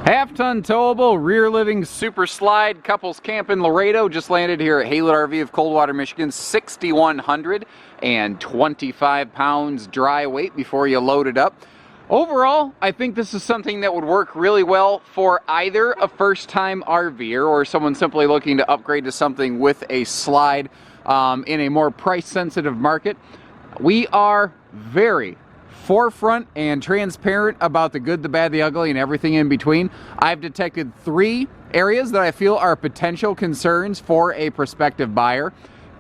Half-ton towable, rear-living super slide, couples camp in Laredo. Just landed here at Haylet RV of Coldwater, Michigan. 6,125 pounds dry weight before you load it up. Overall, I think this is something that would work really well for either a first-time RVer or someone simply looking to upgrade to something with a slide in a more price-sensitive market. We are very forefront and transparent about the good, the bad, the ugly, and everything in between. I've detected 3 areas that I feel are potential concerns for a prospective buyer.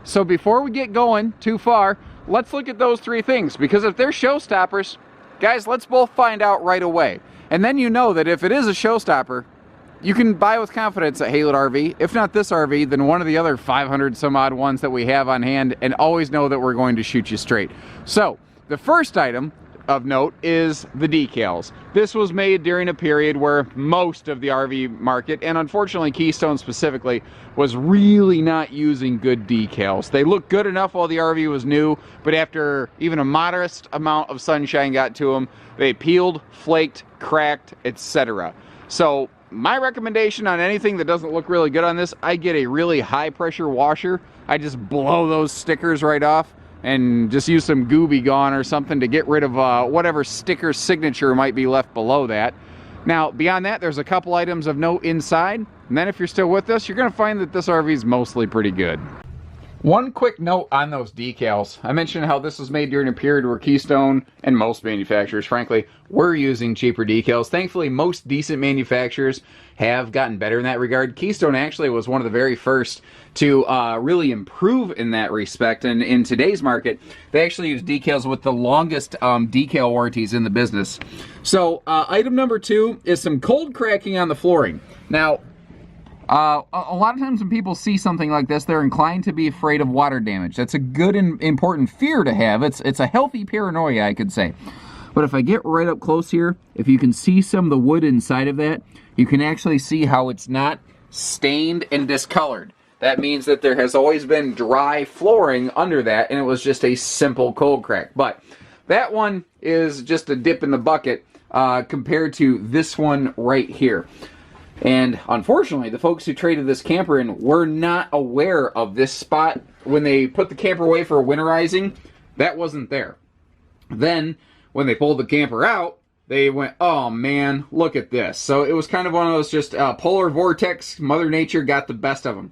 So before we get going too far, let's look at those 3 things, because if they're showstoppers, guys, let's both find out right away. And then you know that if it is a showstopper, you can buy with confidence at Haylet RV. If not this RV, then one of the other 500 some odd ones that we have on hand, and always know that we're going to shoot you straight. So the first item of note is the decals. This was made during a period where most of the RV market, and unfortunately Keystone specifically, was really not using good decals. They looked good enough while the RV was new, but after even a modest amount of sunshine got to them, they peeled, flaked, cracked, etc. So my recommendation on anything that doesn't look really good on this, I get a really high pressure washer. I just blow those stickers right off and just use some Gooby Gone or something to get rid of whatever sticker signature might be left below that. Now, beyond that, there's a couple items of note inside, and then if you're still with us, you're going to find that this RV is mostly pretty good. One quick note on those decals. I mentioned how this was made during a period where Keystone, and most manufacturers, frankly, were using cheaper decals. Thankfully, most decent manufacturers have gotten better in that regard. Keystone actually was one of the very first to really improve in that respect. And in today's market, they actually use decals with the longest decal warranties in the business. So item number 2 is some cold cracking on the flooring. Now, a lot of times when people see something like this, they're inclined to be afraid of water damage. That's a good and important fear to have. It's a healthy paranoia, I could say. But if I get right up close here, if you can see some of the wood inside of that, you can actually see how it's not stained and discolored. That means that there has always been dry flooring under that, and it was just a simple cold crack. But that one is just a dip in the bucket compared to this one right here. And unfortunately, the folks who traded this camper in were not aware of this spot. When they put the camper away for winterizing, that wasn't there. Then, when they pulled the camper out, they went, oh man, look at this. So it was kind of one of those just polar vortex, Mother Nature got the best of them.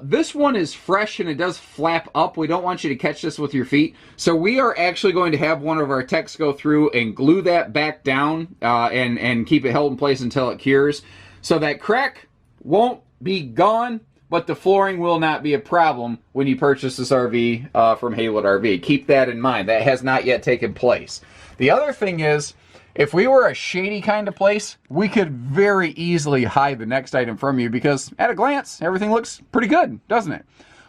This one is fresh and it does flap up. We don't want you to catch this with your feet. So we are actually going to have one of our techs go through and glue that back down and keep it held in place until it cures. So that crack won't be gone, but the flooring will not be a problem when you purchase this RV from Haylet RV. Keep that in mind. That has not yet taken place. The other thing is, if we were a shady kind of place, we could very easily hide the next item from you because at a glance, everything looks pretty good, doesn't it?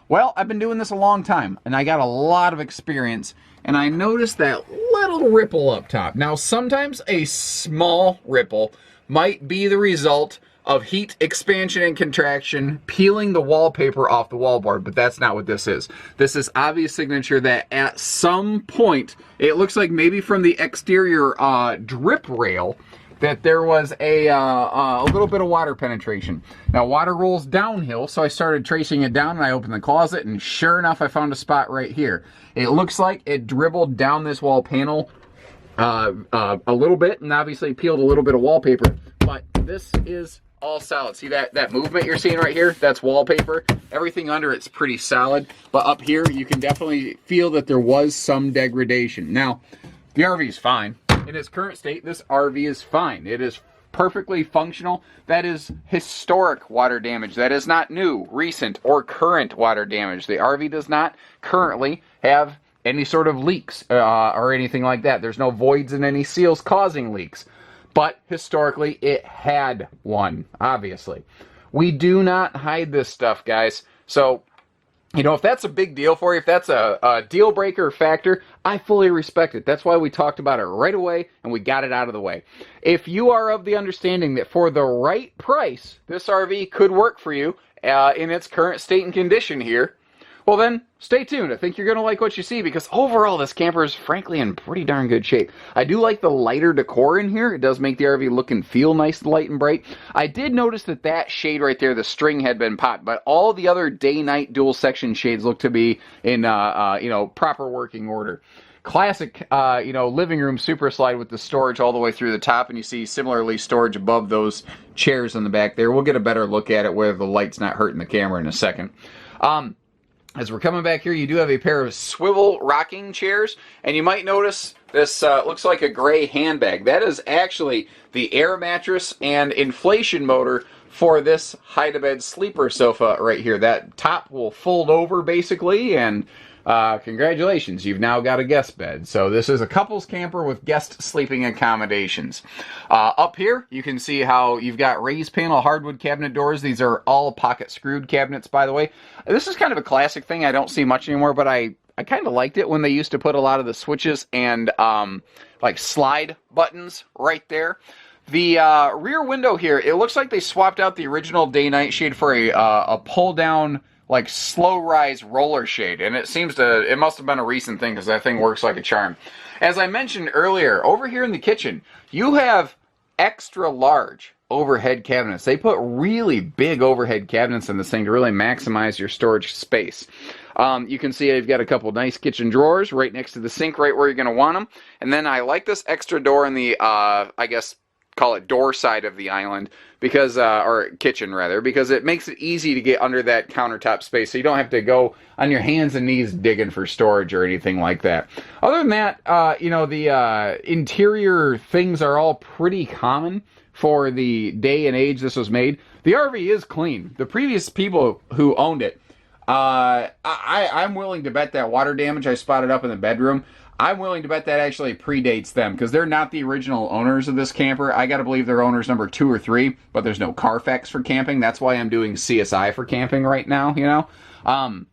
Well, I've been doing this a long time and I got a lot of experience, and I noticed that little ripple up top. Now, sometimes a small ripple might be the result of heat expansion and contraction peeling the wallpaper off the wallboard, but that's not what this is. This is obvious signature that at some point, it looks like maybe from the exterior drip rail, that there was a little bit of water penetration. Now, water rolls downhill, so I started tracing it down, and I opened the closet, and sure enough, I found a spot right here. It looks like it dribbled down this wall panel a little bit, and obviously peeled a little bit of wallpaper, but this is all solid. See that movement you're seeing right here? That's wallpaper. Everything under it's pretty solid, but up here you can definitely feel that there was some degradation. Now, the RV is fine. In its current state, this RV is fine. It is perfectly functional. That is historic water damage. That is not new, recent, or current water damage. The RV does not currently have any sort of leaks or anything like that. There's no voids in any seals causing leaks. But historically, it had one, obviously. We do not hide this stuff, guys. So, you know, if that's a big deal for you, if that's a deal breaker factor, I fully respect it. That's why we talked about it right away and we got it out of the way. If you are of the understanding that for the right price, this RV could work for you in its current state and condition here, Well then, stay tuned. I think you're going to like what you see because overall this camper is frankly in pretty darn good shape. I do like the lighter decor in here. It does make the RV look and feel nice, light and bright. I did notice that that shade right there, the string had been popped, but all the other day-night dual section shades look to be in proper working order. Classic, living room super slide with the storage all the way through the top, and you see similarly storage above those chairs in the back there. We'll get a better look at it where the light's not hurting the camera in a second. As we're coming back here, you do have a pair of swivel rocking chairs, and you might notice this looks like a gray handbag. That is actually the air mattress and inflation motor for this hide-a-bed sleeper sofa right here. That top will fold over basically, and congratulations, you've now got a guest bed. So this is a couples camper with guest sleeping accommodations. Up here, you can see how you've got raised panel hardwood cabinet doors. These are all pocket screwed cabinets, by the way. This is kind of a classic thing. I don't see much anymore, but I kind of liked it when they used to put a lot of the switches and like slide buttons right there. The rear window here, it looks like they swapped out the original day-night shade for a pull-down, like slow rise roller shade, and it must have been a recent thing because that thing works like a charm. As I mentioned earlier, over here in the kitchen, you have extra large overhead cabinets. They put really big overhead cabinets in this thing to really maximize your storage space. You can see I've got a couple nice kitchen drawers right next to the sink, right where you're going to want them. And then I like this extra door in the, I guess, call it door side of the island, because or kitchen rather, because it makes it easy to get under that countertop space, so you don't have to go on your hands and knees digging for storage or anything like that. Other than that, the interior things are all pretty common for the day and age this was made. The RV is clean. The previous people who owned it, I'm willing to bet that water damage I spotted up in the bedroom, I'm willing to bet that actually predates them, because they're not the original owners of this camper. I gotta believe they're owners number 2 or 3, but there's no Carfax for camping. That's why I'm doing CSI for camping right now, you know?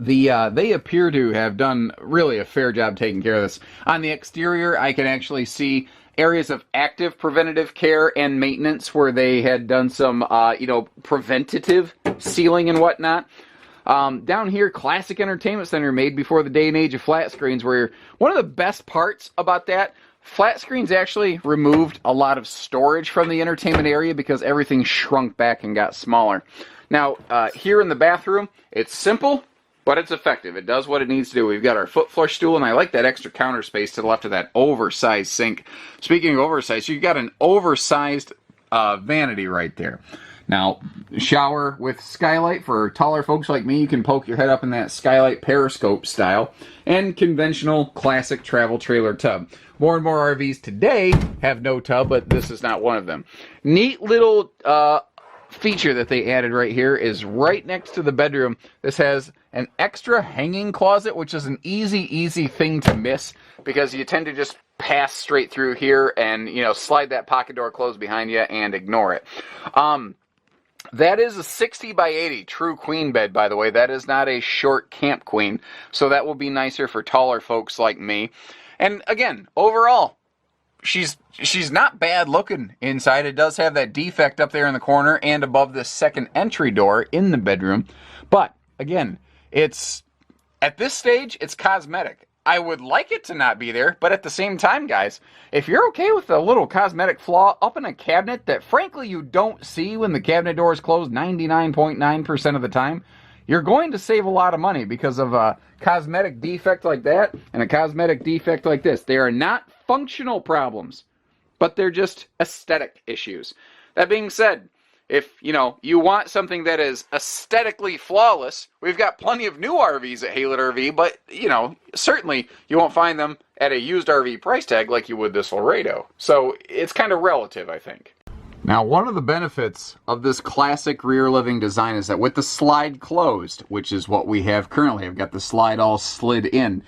They appear to have done really a fair job taking care of this. On the exterior, I can actually see areas of active preventative care and maintenance where they had done some, preventative sealing and whatnot. Down here, classic entertainment center made before the day and age of flat screens, where one of the best parts about that, flat screens actually removed a lot of storage from the entertainment area because everything shrunk back and got smaller. Now, here in the bathroom, it's simple, but it's effective. It does what it needs to do. We've got our foot flush stool, and I like that extra counter space to the left of that oversized sink. Speaking of oversized, you've got an oversized vanity right there. Now, shower with skylight. For taller folks like me, you can poke your head up in that skylight periscope style. And conventional classic travel trailer tub. More and more RVs today have no tub, but this is not one of them. Neat little feature that they added right here is right next to the bedroom. This has an extra hanging closet, which is an easy thing to miss because you tend to just pass straight through here and, slide that pocket door closed behind you and ignore it. That is a 60 by 80 true queen bed, by the way. That is not a short camp queen, so that will be nicer for taller folks like me. And again, overall, she's not bad looking inside. It does have that defect up there in the corner and above the second entry door in the bedroom. But again, it's at this stage, it's cosmetic. I would like it to not be there, but at the same time, guys, if you're okay with a little cosmetic flaw up in a cabinet that frankly you don't see when the cabinet door is closed 99.9% of the time, you're going to save a lot of money because of a cosmetic defect like that and a cosmetic defect like this. They are not functional problems, but they're just aesthetic issues. That being said, if, you want something that is aesthetically flawless, we've got plenty of new RVs at Haylett RV, but, certainly you won't find them at a used RV price tag like you would this Laredo. So it's kind of relative, I think. Now, one of the benefits of this classic rear living design is that with the slide closed, which is what we have currently, I've got the slide all slid in,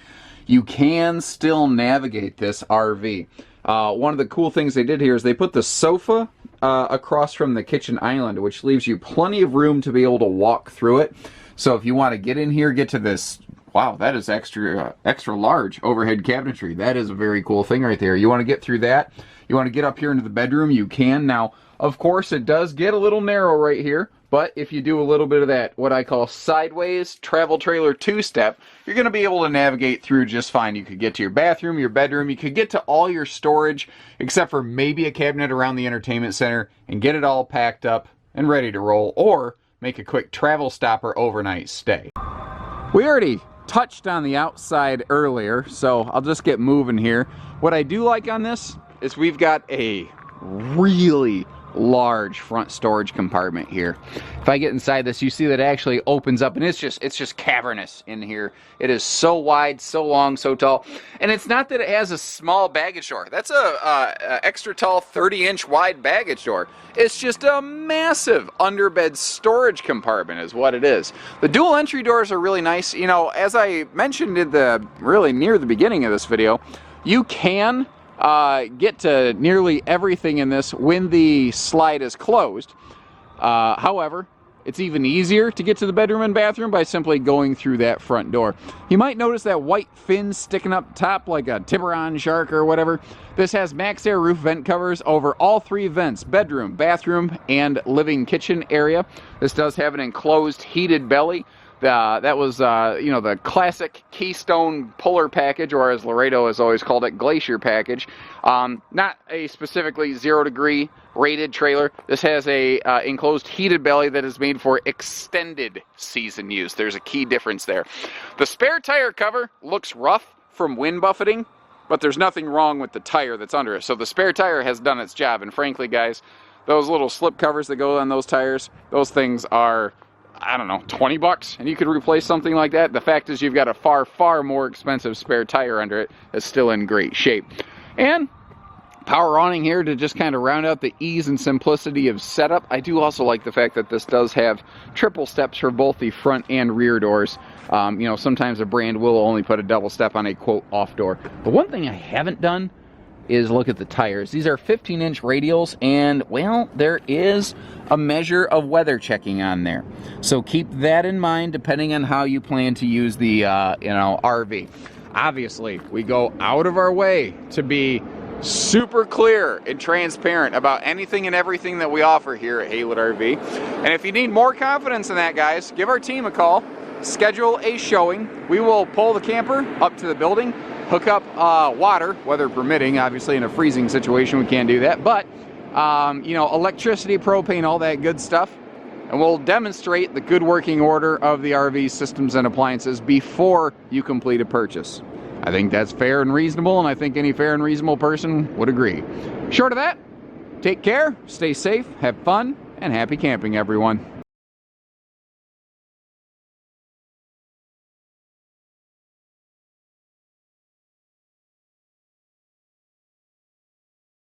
you can still navigate this RV. One of the cool things they did here is they put the sofa across from the kitchen island, which leaves you plenty of room to be able to walk through it. So if you want to get in here, get to this, wow, that is extra large overhead cabinetry. That is a very cool thing right there. You want to get through that. You want to get up here into the bedroom, you can. Now, of course, it does get a little narrow right here, But if you do a little bit of that, what I call sideways travel trailer two-step, you're going to be able to navigate through just fine. You could get to your bathroom, your bedroom, you could get to all your storage, except for maybe a cabinet around the entertainment center, and get it all packed up and ready to roll, or make a quick travel stop or overnight stay. We already touched on the outside earlier, so I'll just get moving here. What I do like on this is we've got a really large front storage compartment here. If I get inside this, you see that it actually opens up, and it's just cavernous in here. It is so wide, so long, so tall, and it's not that it has a small baggage door. That's a extra tall 30-inch wide baggage door. It's just a massive underbed storage compartment is what it is. The dual entry doors are really nice. You know, as I mentioned in the really near the beginning of this video, you can get to nearly everything in this when the slide is closed. However, it's even easier to get to the bedroom and bathroom by simply going through that front door. You might notice that white fin sticking up top like a Tiburon shark or whatever. This has max air roof vent covers over all three vents: bedroom, bathroom, and living kitchen area. This does have an enclosed heated belly. That was, you know, the classic Keystone puller package, or as Laredo has always called it, glacier package. Not a specifically 0-degree rated trailer. This has a enclosed heated belly that is made for extended season use. There's a key difference there. The spare tire cover looks rough from wind buffeting, but there's nothing wrong with the tire that's under it. So the spare tire has done its job, and frankly, guys, those little slip covers that go on those tires, those things are, I don't know, 20 bucks, and you could replace something like that. The fact is you've got a far, far more expensive spare tire under it that's still in great shape. And power awning here to just kind of round out the ease and simplicity of setup. I do also like the fact that this does have triple steps for both the front and rear doors. You know, sometimes a brand will only put a double step on a quote off door. The one thing I haven't done is look at the tires. These are 15-inch radials, and well, there is a measure of weather checking on there. So keep that in mind depending on how you plan to use the you know, RV. Obviously, we go out of our way to be super clear and transparent about anything and everything that we offer here at Haylett RV. And if you need more confidence in that, guys, give our team a call. Schedule a showing. We will pull the camper up to the building, hook up water, weather permitting. Obviously, in a freezing situation, we can't do that. But, you know, electricity, propane, all that good stuff. And we'll demonstrate the good working order of the RV systems and appliances before you complete a purchase. I think that's fair and reasonable, and I think any fair and reasonable person would agree. Short of that, take care, stay safe, have fun, and happy camping, everyone.